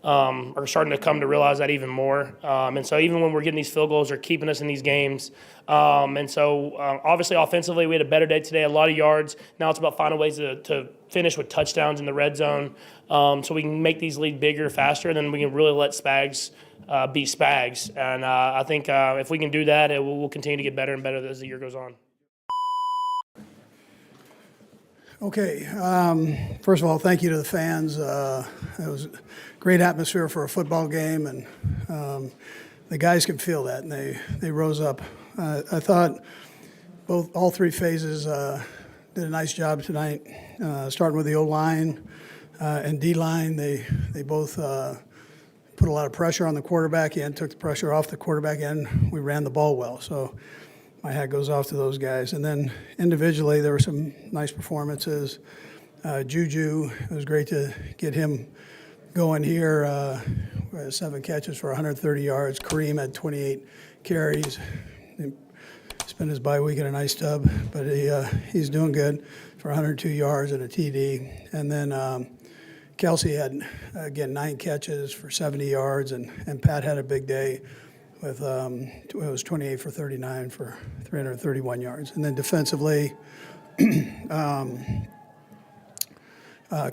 are starting to come to realize that even more. And so even when we're getting these field goals, they're keeping us in these games. And so obviously offensively, we had a better day today, a lot of yards. Now it's about finding ways to finish with touchdowns in the red zone, so we can make these lead bigger, faster, and then we can really let Spags be Spags. And I think if we can do that, we'll continue to get better and better as the year goes on. Okay. First of all, thank you to the fans. It was a great atmosphere for a football game, and the guys could feel that, and they rose up. I thought all three phases did a nice job tonight, starting with the O-line and D-line. They both put a lot of pressure on the quarterback end, took the pressure off the quarterback end. We ran the ball well, so my hat goes off to those guys. And then individually, there were some nice performances. JuJu, it was great to get him going here. 7 catches for 130 yards. Kareem had 28 carries. He spent his bye week in a nice tub, but he's doing good for 102 yards and a TD. And then Kelsey had, again, 9 catches for 70 yards, and Pat had a big day with it was 28 for 39 for 331 yards. And then defensively,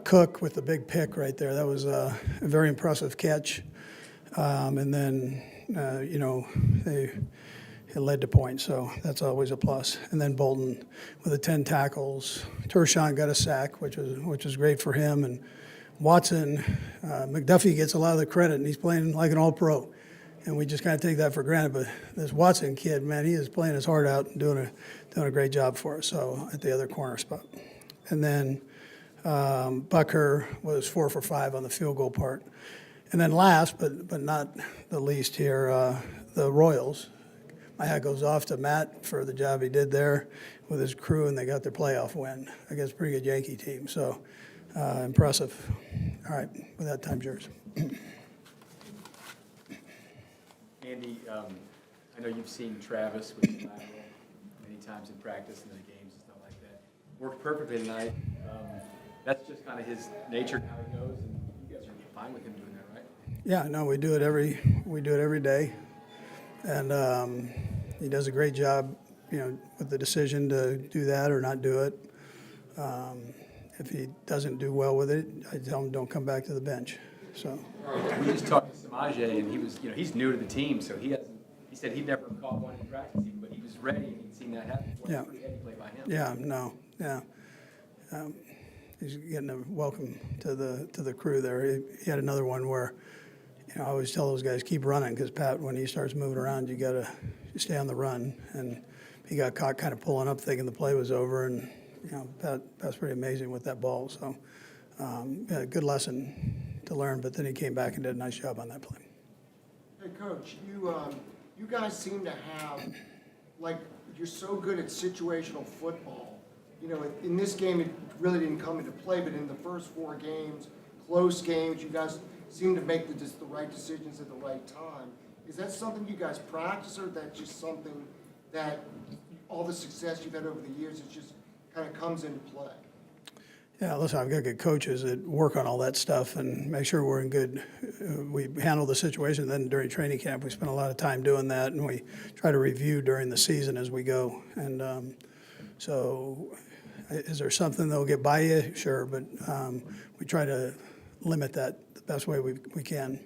Cook with the big pick right there. That was a very impressive catch. And then, it led to points, so that's always a plus. And then Bolton with the 10 tackles. Tershon got a sack, which was great for him. And Watson, McDuffie gets a lot of the credit, and he's playing like an all-pro. And we just kind of take that for granted. But this Watson kid, man, he is playing his heart out and doing a great job for us. So at the other corner spot. And then Bucker was 4 for 5 on the field goal part. And then last, but not the least here, the Royals. My hat goes off to Matt for the job he did there with his crew, and they got their playoff win against a pretty good Yankee team. So impressive. All right, with that, time's yours. Andy, I know you've seen Travis with the lateral many times in practice and in the games and stuff like that. Worked perfectly tonight. That's just kind of his nature, how he goes, and you guys are fine with him doing that, right? Yeah, no, we do it every day, and he does a great job, with the decision to do that or not do it. If he doesn't do well with it, I tell him don't come back to the bench. So we just talked to Samaje, and he was, he's new to the team, so he said he'd never caught one in practice, but he was ready and he'd seen that happen before. Yeah. He had to play by him. Yeah, no, yeah. He's getting a welcome to the crew there. He had another one where, I always tell those guys keep running, because Pat, when he starts moving around, you got to stay on the run. And he got caught kind of pulling up, thinking the play was over, and Pat's pretty amazing with that ball. So, yeah, good lesson to learn. But then he came back and did a nice job on that play. Hey, Coach, you guys seem to have, you're so good at situational football. In this game, it really didn't come into play, but in the first 4 games, close games, you guys seem to make the right decisions at the right time. Is that something you guys practice, or that's just something that all the success you've had over the years, it just kind of comes into play? Yeah, listen, I've got good coaches that work on all that stuff and make sure we're in good, we handle the situation. Then during training camp, we spend a lot of time doing that, and we try to review during the season as we go. And so is there something that'll get by you? Sure, but we try to limit that the best way we can.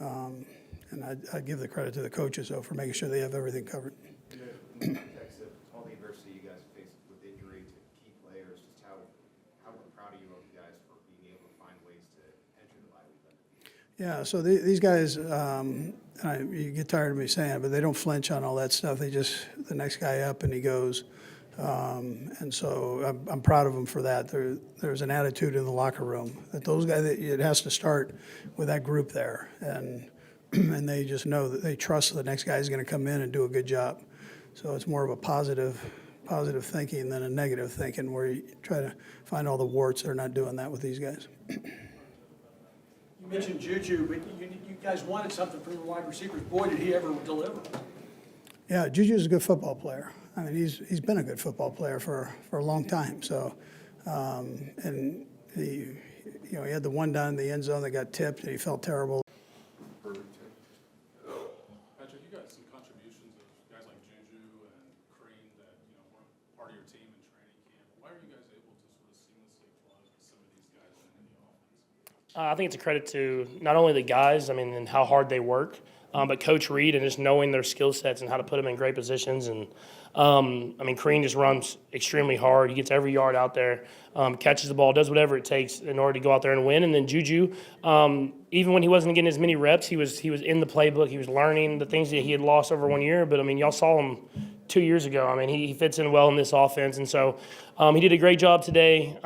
And I give the credit to the coaches, though, for making sure they have everything covered. In the context of all the adversity you guys faced with injury to key players, just how proud are you of you guys for being able to find ways to enter the bye week? Yeah, so these guys, you get tired of me saying it, but they don't flinch on all that stuff. They just, the next guy up and he goes. And so I'm proud of them for that. There's an attitude in the locker room that those guys, it has to start with that group there. And they just know that they trust the next guy is going to come in and do a good job. So it's more of a positive thinking than a negative thinking, where you try to find all the warts. They're not doing that with these guys. You mentioned JuJu, but you guys wanted something from the wide receivers. Boy, did he ever deliver. Yeah, JuJu's a good football player. I mean, he's been a good football player for a long time. So, and he had the one down in the end zone that got tipped, and he felt terrible. Patrick, you got some contributions of guys like JuJu and Kareem that weren't part of your team in training camp. Why are you guys able to sort of seamlessly plug some of these guys into the offense? I think it's a credit to not only the guys, and how hard they work, but Coach Reid and just knowing their skill sets and how to put them in great positions. And Kareem just runs extremely hard. He gets every yard out there, catches the ball, does whatever it takes in order to go out there and win. And then JuJu, even when he wasn't getting as many reps, he was in the playbook. He was learning the things that he had lost over 1 year. But y'all saw him 2 years ago. He fits in well in this offense, and so he did a great job today.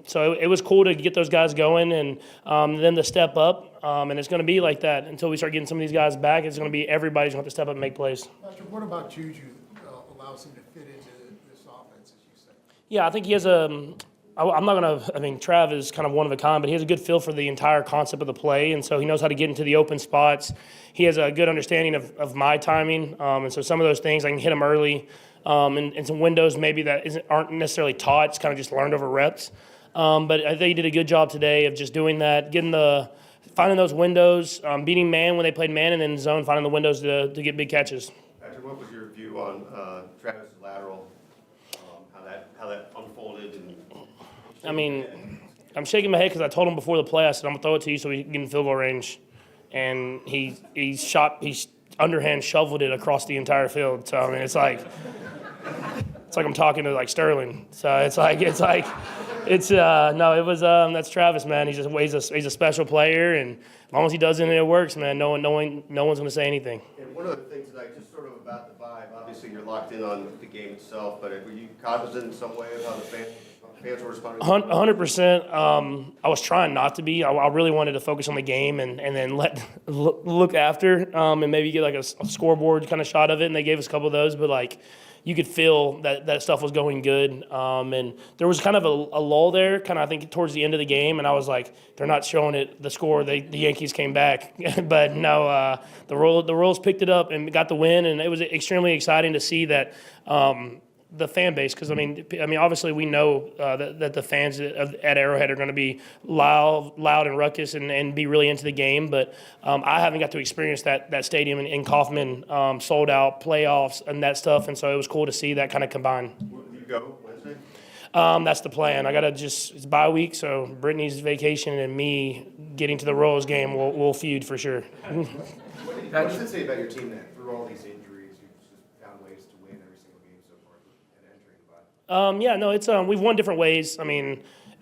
So it was cool to get those guys going, and then to step up. And it's going to be like that until we start getting some of these guys back. It's going to be everybody's going to have to step up and make plays. Patrick, what about JuJu allows him to fit into this offense, as you said? Yeah, I think he has I'm not going to, Trav is kind of one of a kind, but he has a good feel for the entire concept of the play, and so he knows how to get into the open spots. He has a good understanding of my timing, and so some of those things I can hit him early, and some windows maybe that aren't necessarily taught. It's kind of just learned over reps. But I think he did a good job today of just doing that, finding those windows, beating man when they played man, and then zone, finding the windows to get big catches. Patrick, what was your view on Travis' lateral, how that unfolded? I'm shaking my head because I told him before the play, I said, I'm going to throw it to you so we can get in field goal range. And he underhand shoveled it across the entire field. So, it's like I'm talking to like Sterling. So that's Travis, man. He's a special player, and as long as he does it and it works, man, no one's going to say anything. And one of the things that just sort of about the vibe, obviously you're locked in on the game itself, but were you cognizant in some way of how the fans were responding? 100%. I was trying not to be. I really wanted to focus on the game and then look after and maybe get like a scoreboard kind of shot of it, and they gave us a couple of those, but you could feel that stuff was going good. And there was kind of a lull there, I think towards the end of the game, and I was like, they're not showing it, the score. The Yankees came back. But no, the Royals picked it up and got the win, and it was extremely exciting to see that the fan base, because obviously we know that the fans at Arrowhead are going to be loud and ruckus and be really into the game. But I haven't got to experience that stadium in Kauffman, sold out playoffs and that stuff, and so it was cool to see that kind of combine. Will you go Wednesday? That's the plan. It's bye week, so Brittany's vacation and me getting to the Royals game will feud for sure. What does it say about your team that through all these injuries, you've just found ways to win every single game so far and entering the bye? We've won different ways. At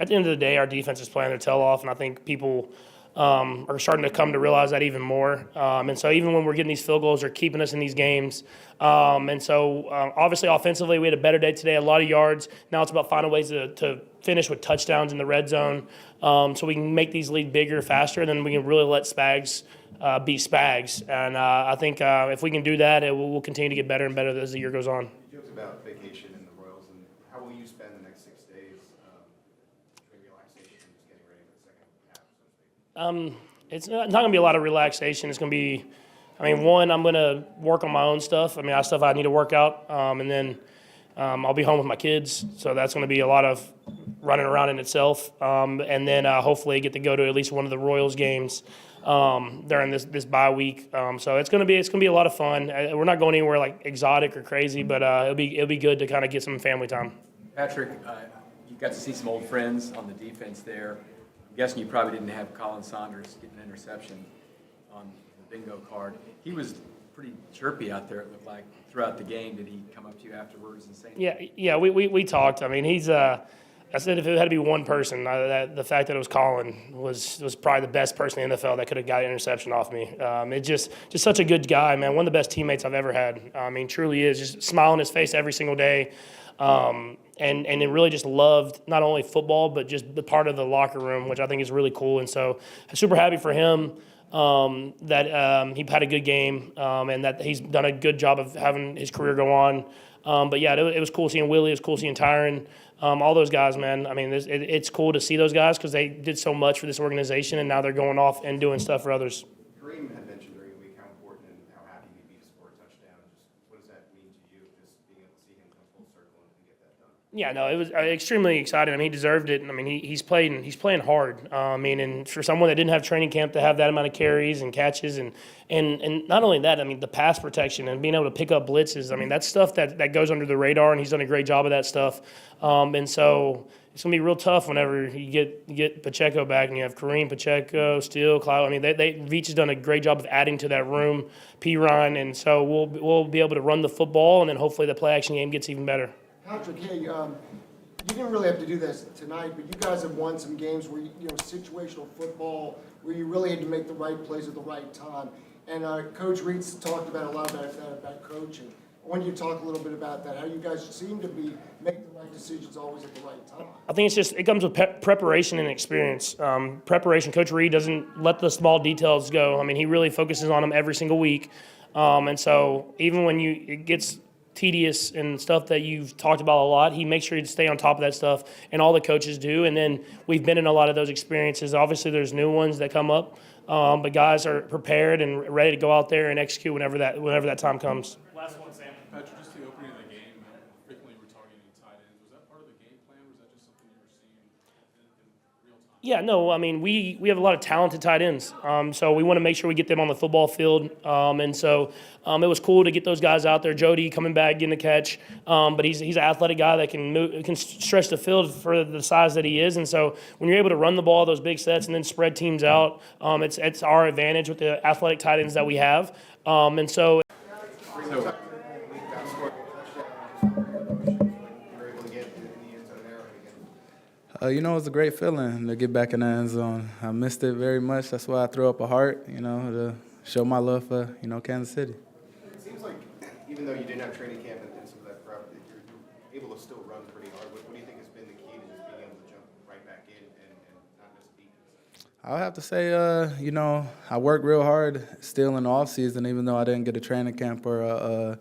the end of the day, our defense is playing their tail off, and I think people are starting to come to realize that even more. And so even when we're getting these field goals, they're keeping us in these games. Obviously, offensively, we had a better day today, a lot of yards. Now it's about finding ways to finish with touchdowns in the red zone, so we can make these leads bigger, faster, and then we can really let Spags be Spags. And I think if we can do that, we'll continue to get better and better as the year goes on. You joked about vacation in the Royals, and how will you spend the next 6 days between relaxation and just getting ready for the second half, so to speak? It's not going to be a lot of relaxation. It's going to be, one, I'm going to work on my own stuff. I have stuff I need to work out, and then I'll be home with my kids, so that's going to be a lot of running around in itself. And then hopefully get to go to at least one of the Royals games during this bye week. So it's going to be a lot of fun. We're not going anywhere like exotic or crazy, but it'll be good to kind of get some family time. Patrick, you got to see some old friends on the defense there. I'm guessing you probably didn't have Colin Saunders getting an interception on the bingo card. He was pretty chirpy out there, it looked like, throughout the game. Did he come up to you afterwards and say anything? Yeah, we talked. He's I said if it had to be one person, the fact that it was Colin was probably the best person in the NFL that could have got an interception off me. It's just such a good guy, man. One of the best teammates I've ever had. Truly is. Just smile on his face every single day. And it really just loved not only football, but just the part of the locker room, which I think is really cool. And so I'm super happy for him that he had a good game and that he's done a good job of having his career go on. But yeah, it was cool seeing Willie. It was cool seeing Tyron. All those guys, man. It's cool to see those guys because they did so much for this organization, and now they're going off and doing stuff for others. Kareem had mentioned during the week how important and how happy he'd be to score a touchdown. Just what does that mean to you, just being able to see him come full circle and get that done? Yeah, no, it was extremely exciting. I mean, he deserved it. And I mean, he's playing hard. I mean, and for someone that didn't have training camp to have that amount of carries and catches, and not only that, I mean, the pass protection and being able to pick up blitzes. I mean, that's stuff that goes under the radar, and he's done a great job of that stuff. And so it's gonna be real tough whenever you get Pacheco back, and you have Kareem, Pacheco, Steele, Cloud. I mean, Veach has done a great job of adding to that room, Ryan, and so we'll be able to run the football, and then hopefully the play action game gets even better. Patrick, hey, you didn't really have to do this tonight, but you guys have won some games where, situational football, where you really had to make the right plays at the right time. And Coach Reid's talked about a lot about coaching. I want you to talk a little bit about that, how you guys seem to be making the right decisions always at the right time. I think it comes with preparation and experience. Preparation, Coach Reid doesn't let the small details go. I mean, he really focuses on them every single week. And so even when it gets tedious and stuff that you've talked about a lot, he makes sure to stay on top of that stuff, and all the coaches do. And then we've been in a lot of those experiences. Obviously, there's new ones that come up, but guys are prepared and ready to go out there and execute whenever that time comes. Last one, Sam. Patrick, just the opening of the game, frequently we're targeting tight ends. Was that part of the game plan, or was that just something you were seeing in real time? Yeah, no, I mean, we have a lot of talented tight ends, so we want to make sure we get them on the football field, and so it was cool to get those guys out there. Jody coming back, getting a catch, but he's an athletic guy that can stretch the field for the size that he is, and so when you're able to run the ball, those big sets, and then spread teams out, it's our advantage with the athletic tight ends that we have, and so. You know, it's a great feeling to get back in the end zone. I missed it very much. That's why I threw up a heart, to show my love for, Kansas City. It seems like even though you didn't have training camp and some of that prep, that you're able to still run pretty hard. What do you think has been the key to just being able to jump right back in and not miss beats? I'll have to say, I worked real hard still in the offseason, even though I didn't get a training camp or,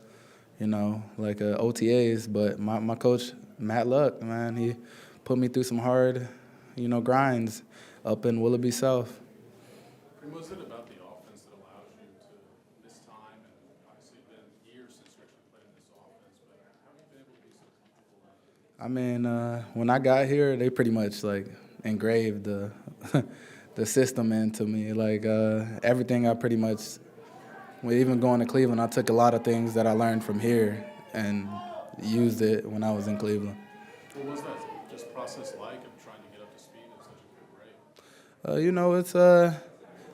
OTAs. But my coach, Matt Luck, man, he put me through some hard, grinds up in Willoughby South. And was it about the offense that allows you to miss time? And obviously, it's been years since you actually played in this offense, but how have you been able to be so comfortable? I mean, when I got here, they pretty much engraved the system into me. Everything I pretty much, even going to Cleveland, I took a lot of things that I learned from here and used it when I was in Cleveland. What was that process like of trying to get up to speed at such a good rate?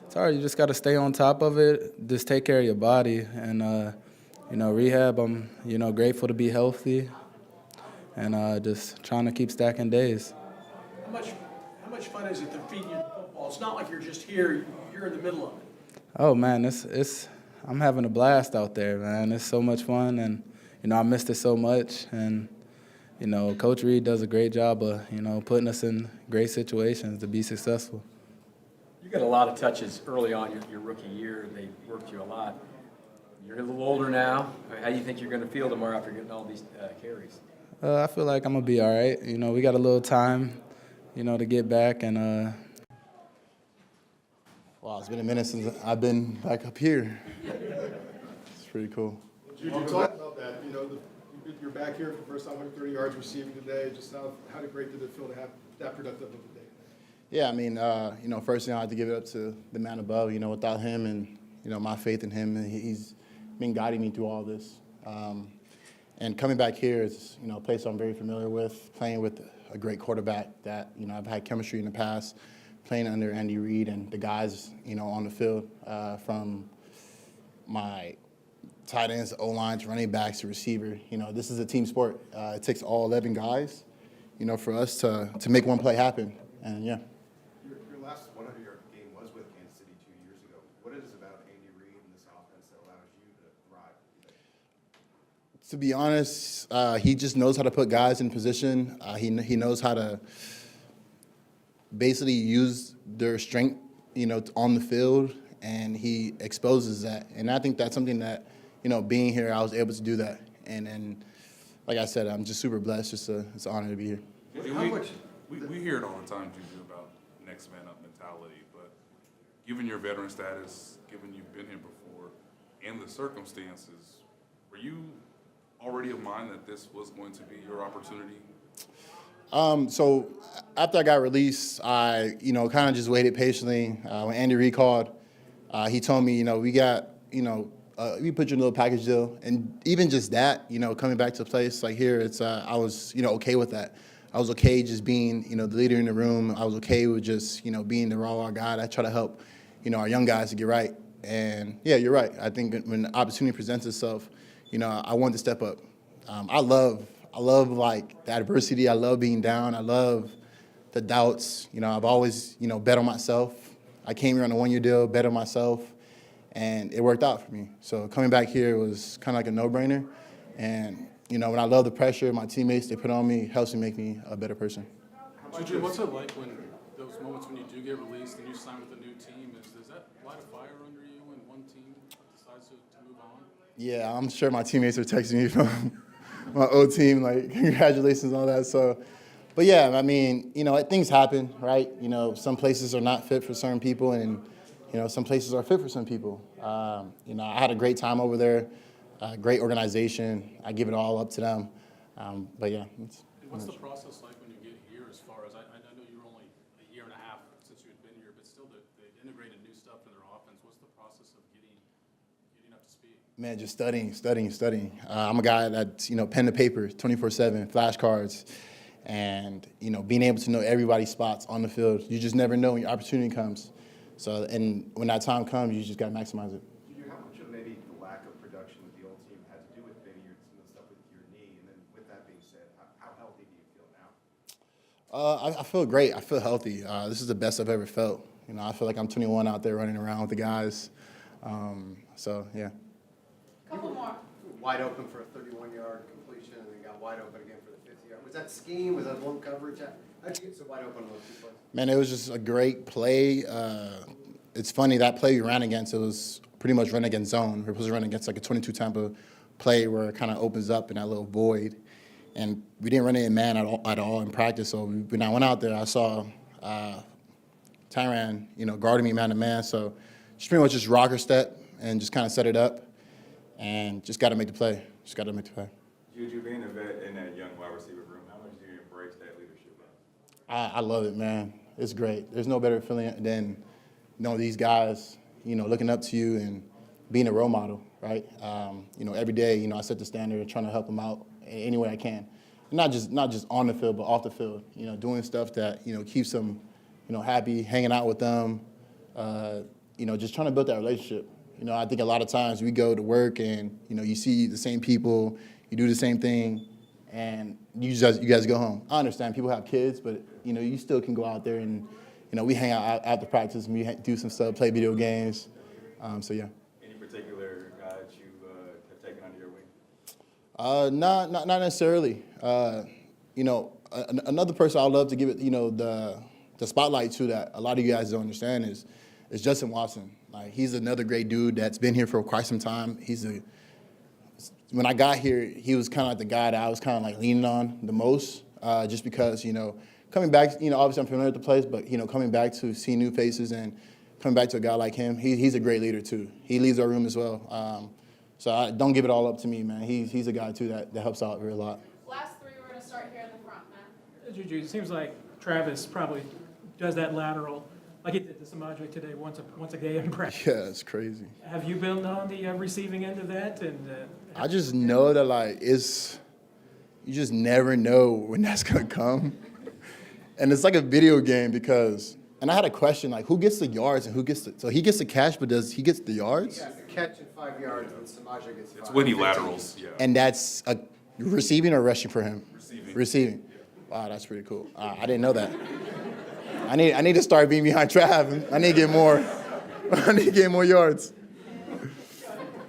It's hard. You just got to stay on top of it. Just take care of your body. And, rehab, I'm, grateful to be healthy and just trying to keep stacking days. How much fun is it to feed you the football? It's not like you're just here, you're in the middle of it. Oh, man, I'm having a blast out there, man. It's so much fun, and, I missed it so much. And, Coach Reid does a great job of, putting us in great situations to be successful. You got a lot of touches early on your rookie year. They worked you a lot. You're a little older now. How do you think you're going to feel tomorrow after getting all these carries? I feel like I'm going to be all right. We got a little time, to get back. And wow, it's been a minute since I've been back up here. It's pretty cool. JuJu, talk about that. You're back here for the first time, 130 yards receiving today. Just how great did it feel to have that productive of a day? Yeah, I mean, first thing I had to give it up to the man above. Without him and, my faith in him, and he's been guiding me through all this. And coming back here is, a place I'm very familiar with, playing with a great quarterback that, I've had chemistry in the past, playing under Andy Reid and the guys, on the field, from my tight ends, O-line, to running backs, to receiver. This is a team sport. It takes all 11 guys, for us to make one play happen. And, yeah. Your last 100-yard game was with Kansas City 2 years ago. What is it about Andy Reid and this offense that allows you to thrive? To be honest, he just knows how to put guys in position. He knows how to basically use their strength, on the field, and he exposes that. And I think that's something that, being here, I was able to do that. And like I said, I'm just super blessed. It's an honor to be here. We hear it all the time, JuJu, about next man up mentality, but given your veteran status, given you've been here before, and the circumstances, were you already of mind that this was going to be your opportunity? So after I got released, I, kind of just waited patiently. When Andy Reid called, he told me, we got, we put you in a little package deal. And even just that, coming back to a place like here, it's, I was, okay with that. I was okay just being, the leader in the room. I was okay with just, being the raw guy. I try to help, our young guys to get right. And yeah, you're right. I think when the opportunity presents itself, I want to step up. I love like the adversity. I love being down. I love the doubts. I've always, bet on myself. I came here on a 1-year deal, bet on myself, and it worked out for me. So coming back here was kind of like a no-brainer. And, when I love the pressure my teammates, they put on me, it helps me make me a better person. JuJu, what's it like when those moments when you do get released and you sign with a new team? Does that light a fire under you when one team decides to move on? Yeah, I'm sure my teammates are texting me from my old team, like, congratulations and all that. So, but yeah, I mean, things happen, right? Some places are not fit for certain people, and, some places are fit for some people. I had a great time over there, great organization. I give it all up to them. But yeah. What's the process like when you get here as far as, I know you're only a year and a half since you had been here, but still they integrated new stuff in their offense. What's the process of getting up to speed? Man, just studying. I'm a guy that's, pen to paper, 24/7, flashcards, and, being able to know everybody's spots on the field. You just never know when your opportunity comes. So, and when that time comes, you just got to maximize it. How much of maybe the lack of production with the old team had to do with maybe some of the stuff with your knee? And then with that being said, how healthy do you feel now? I feel great. I feel healthy. This is the best I've ever felt. I feel like I'm 21 out there running around with the guys. So, yeah. Couple more. Wide open for a 31-yard completion, and then got wide open again for the 50-yard. Was that scheme? Was that low coverage? How'd you get so wide open on those 2 plays? Man, it was just a great play. It's funny, that play we ran against, it was pretty much run against zone. We're supposed to run against like a 22 Tampa play where it kind of opens up in that little void. And we didn't run it in man at all in practice. So when I went out there, I saw Tyrann, guarding me man to man. So just pretty much just rocker step and just kind of set it up and just got to make the play. JuJu, being a vet in that young wide receiver room, how much do you embrace that leadership? I love it, man. It's great. There's no better feeling than these guys, looking up to you and being a role model, right? Every day, I set the standard and trying to help them out any way I can. Not just on the field, but off the field. Doing stuff that keeps them, happy, hanging out with them. Just trying to build that relationship. I think a lot of times we go to work and you see the same people, you do the same thing, and you guys go home. I understand people have kids, but you still can go out there and we hang out after practice and we do some stuff, play video games. So yeah. Any particular guys you have taken under your wing? Not necessarily. Another person I'd love to give it the spotlight to that a lot of you guys don't understand is Justin Watson. Like, he's another great dude that's been here for quite some time. When I got here, he was kind of like the guy that I was kind of like leaning on the most, just because, coming back, obviously I'm familiar with the place, but, coming back to see new faces and coming back to a guy like him, he's a great leader too. He leads our room as well. So don't give it all up to me, man. He's a guy too that helps out a lot. Last three, we're going to start here in the front, Matt. JuJu, it seems like Travis probably does that lateral like he did to Samaje today once a game in practice. Yeah, it's crazy. Have you been on the receiving end of that? And I just know that, like, you just never know when that's going to come. And it's like a video game and I had a question, like, who gets the yards and who gets so he gets the catch, but does he get the yards? Yeah, the catch at 5 yards, and Samaje gets 5. It's when he laterals, yeah. And that's receiving or rushing for him? Receiving. Yeah. Wow, that's pretty cool. I didn't know that. I need to start being behind Trav. I need to get more. I need to get more yards.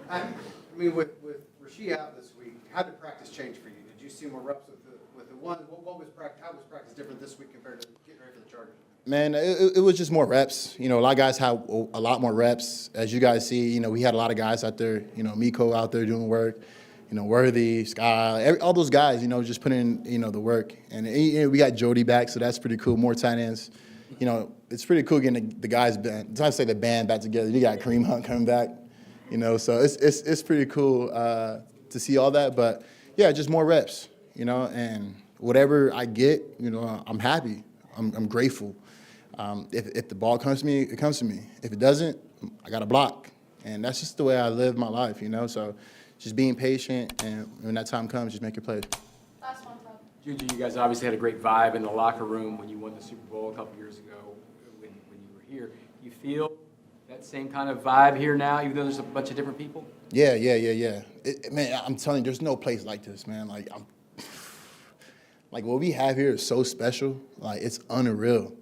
I mean, with Rasheed out this week, how did practice change for you? Did you see more reps with the one? What was practice? How was practice different this week compared to getting ready for the Chargers? Man, it was just more reps. A lot of guys have a lot more reps. As you guys see, we had a lot of guys out there. Miko out there doing work. Worthy, Sky, all those guys. Just putting in the work. And we got Jody back, so that's pretty cool. More tight ends. It's pretty cool getting the guys band. It's not to say the band back together. You got Kareem Hunt coming back. So it's pretty cool to see all that. But yeah, just more reps. And whatever I get, you know, I'm happy. I'm grateful. If the ball comes to me, it comes to me. If it doesn't, I got to block. And that's just the way I live my life, you know. So just being patient, and when that time comes, just make your plays. Last one, Todd. JuJu, you guys obviously had a great vibe in the locker room when you won the Super Bowl a couple years ago when you were here. You feel that same kind of vibe here now, even though there's a bunch of different people? Yeah. Man, I'm telling you, there's no place like this, man. Like what we have here is so special. Like, it's unreal.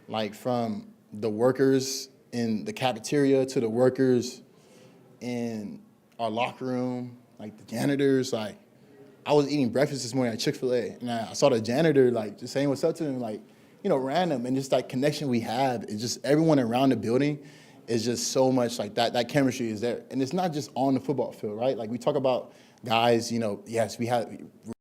Like, from the workers in the cafeteria to the workers in our locker room, like the janitors. Like, I was eating breakfast this morning at Chick-fil-A, and I saw the janitor, like, just saying what's up to him, like, you know, random. And just, like, connection we have is just everyone around the building is just so much, like, that chemistry is there. And it's not just on the football field, right? Like, we talk about guys, you know, yes, we're